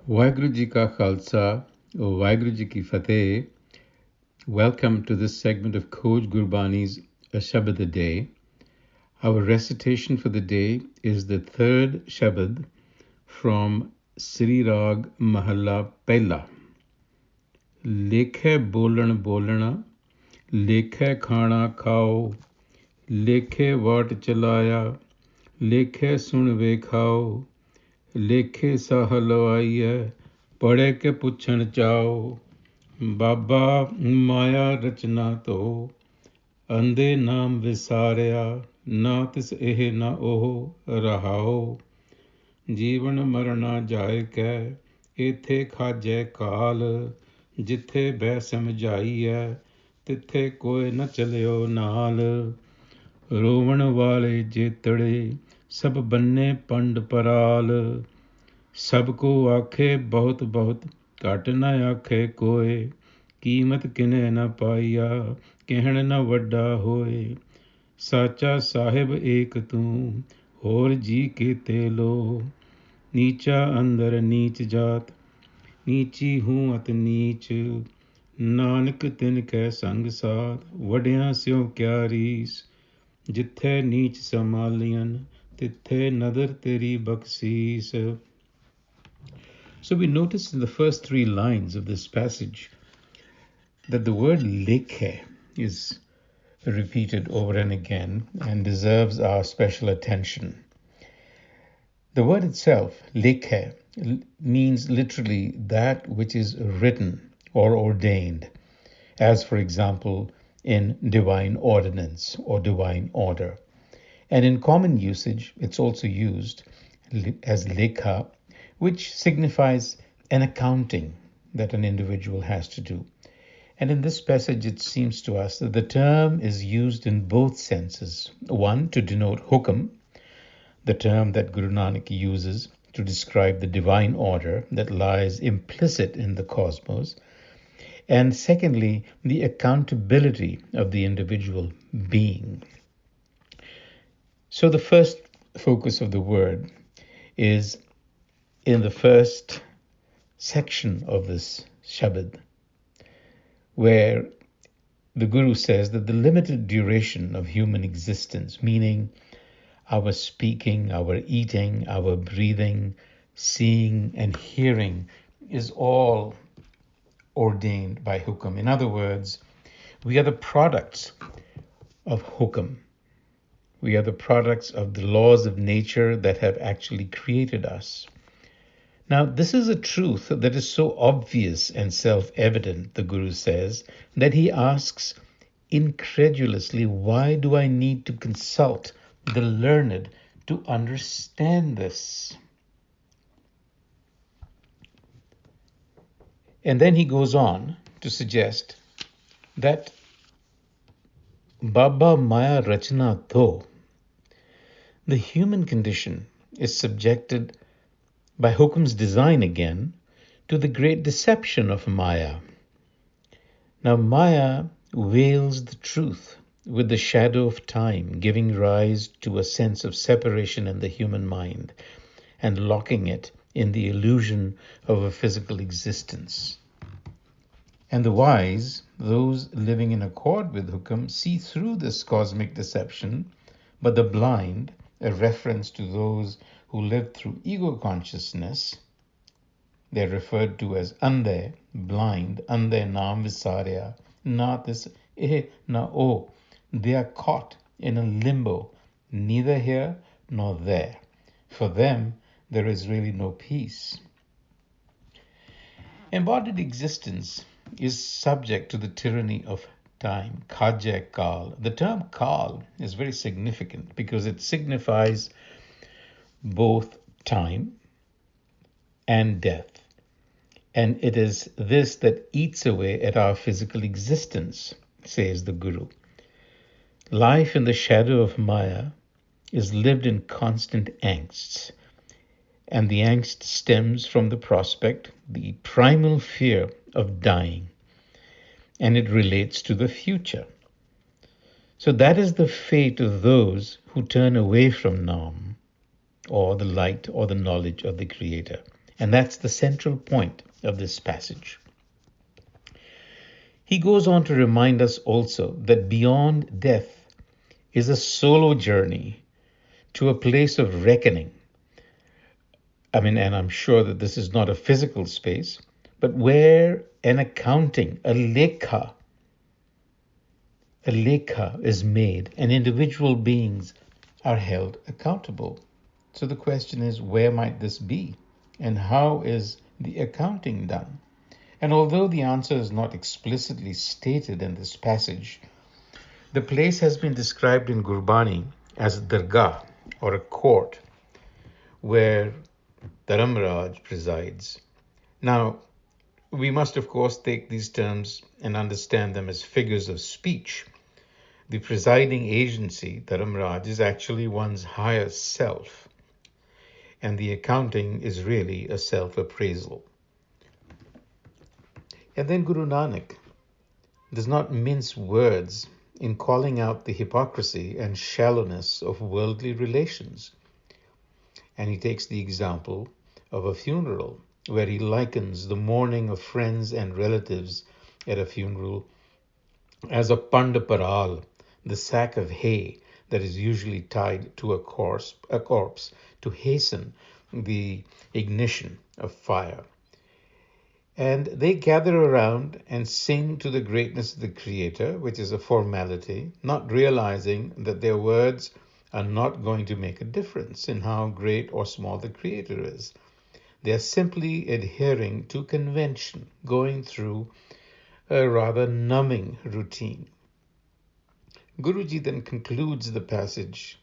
Waheguru Ji Ka Khalsa, Waheguru Ji Ki Fateh. Welcome to this segment of Khoj Gurbani's a-sabad-a-day. Our recitation for the day is the third Shabad from Sri Rag Mahalla Pehla. Lekhai Bolan Bolana, Lekhai Khana Khao, Lekhai Wat Chalaya, Lekhai Sun Vekhao, ਲੇਖੇ ਸਾਹ ਲਵਾਈਐ ਪੜ੍ਹੇ ਕੇ ਪੁੱਛਣ ਚਾਓ ਬਾਬਾ ਮਾਇਆ ਰਚਨਾ ਤੋ ਅੰਧੇ ਨਾਮ ਵਿਸਾਰਿਆ ਨਾ ਤਿਸ ਇਹ ਨਾ ਉਹ ਰਹਾਓ ਜੀਵਨ ਮਰਨਾ ਜਾਏ ਕੈ ਇਥੇ ਖਾਜੈ ਕਾਲ ਜਿੱਥੇ ਬਹਿ ਸਮਝਾਈਐ ਤਿੱਥੇ ਕੋਈ ਨ ਚਲਿਓ ਨਾਲ ਰੋਵਣ ਵਾਲੇ ਜੇਤੜੇ सब बन्ने पंड पराल सबको आखे बहुत बहुत घट न आखे कोय कीमत किने न पाइया कहण न वड्डा होए साचा साहिब एक तू होर जी केते लो नीचा अंदर नीच जात नीची हूँ अत नीच नानक तिन कै संग साथ वड्या स्यों क्या रीस जिथे नीच समालियन So we notice in the first three lines of this passage that the word lekhai is repeated over and again and deserves our special attention. The word itself, lekhai, means literally that which is written or ordained, as for example in divine ordinance or divine order. And in common usage, it's also used as lekha, which signifies an accounting that an individual has to do. And in this passage, it seems to us that the term is used in both senses. One, to denote hukam, the term that Guru Nanak uses to describe the divine order that lies implicit in the cosmos. And secondly, the accountability of the individual being. So the first focus of the word is in the first section of this Shabad, where the Guru says that the limited duration of human existence, meaning our speaking, our eating, our breathing, seeing and hearing, is all ordained by hukam. In other words, we are the products of hukam. We are the products of the laws of nature that have actually created us. Now, this is a truth that is so obvious and self-evident, the Guru says, that he asks incredulously, why do I need to consult the learned to understand this? And then he goes on to suggest that Baba Maya Rachna Tho, the human condition is subjected by Hukam's design again to the great deception of Maya. Now Maya veils the truth with the shadow of time, giving rise to a sense of separation in the human mind and locking it in the illusion of a physical existence. And the wise, those living in accord with Hukam, see through this cosmic deception, but the blind, a reference to those who live through ego consciousness, they're referred to as andhe, blind, andhe naam visarya, na this eh na oh. They are caught in a limbo, neither here nor there. For them, there is really no peace. Embodied existence is subject to the tyranny of time, khajai kal. The term kal is very significant because it signifies both time and death. And it is this that eats away at our physical existence, says the Guru. Life in the shadow of Maya is lived in constant angsts. And the angst stems from the prospect, the primal fear of dying. And it relates to the future. So that is the fate of those who turn away from Naam, or the light, or the knowledge of the Creator. And that's the central point of this passage. He goes on to remind us also that beyond death is a solo journey to a place of reckoning. And I'm sure that this is not a physical space, but where an accounting, a lekha is made and individual beings are held accountable. So the question is, where might this be? And how is the accounting done? And although the answer is not explicitly stated in this passage, the place has been described in Gurbani as a dargah, or a court, where Dharamraj presides. Now, we must of course take these terms and understand them as figures of speech. The presiding agency, Dharamraj, is actually one's higher self, and the accounting is really a self-appraisal. And then Guru Nanak does not mince words in calling out the hypocrisy and shallowness of worldly relations. And he takes the example of a funeral, where he likens the mourning of friends and relatives at a funeral as a pandaparal, the sack of hay that is usually tied to a corpse to hasten the ignition of fire. And they gather around and sing to the greatness of the Creator, which is a formality, not realizing that their words are not going to make a difference in how great or small the Creator is. They are simply adhering to convention, going through a rather numbing routine. Guruji then concludes the passage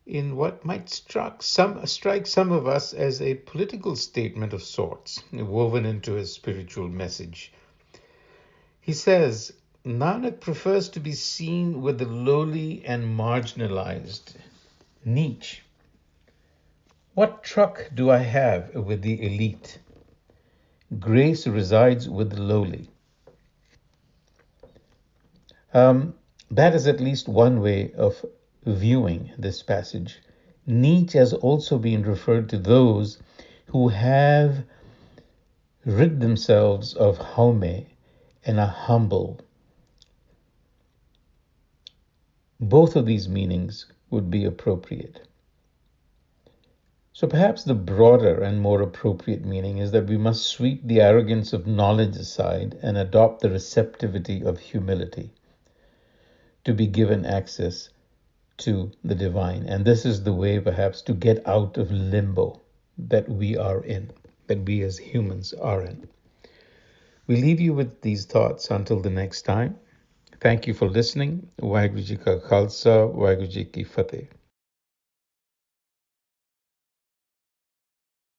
in what might strike some of us as a political statement of sorts, woven into his spiritual message. He says, Nanak prefers to be seen with the lowly and marginalized. Niche. What truck do I have with the elite? Grace resides with the lowly. That is at least one way of viewing this passage. Niche has also been referred to those who have rid themselves of haume and are humble. Both of these meanings would be appropriate. So perhaps the broader and more appropriate meaning is that we must sweep the arrogance of knowledge aside and adopt the receptivity of humility to be given access to the divine. And this is the way perhaps to get out of limbo that we are in, that we as humans are in. We leave you with these thoughts until the next time. Thank you for listening. Waheguru Ji Ka Khalsa, Waheguru Ji Ki Fateh.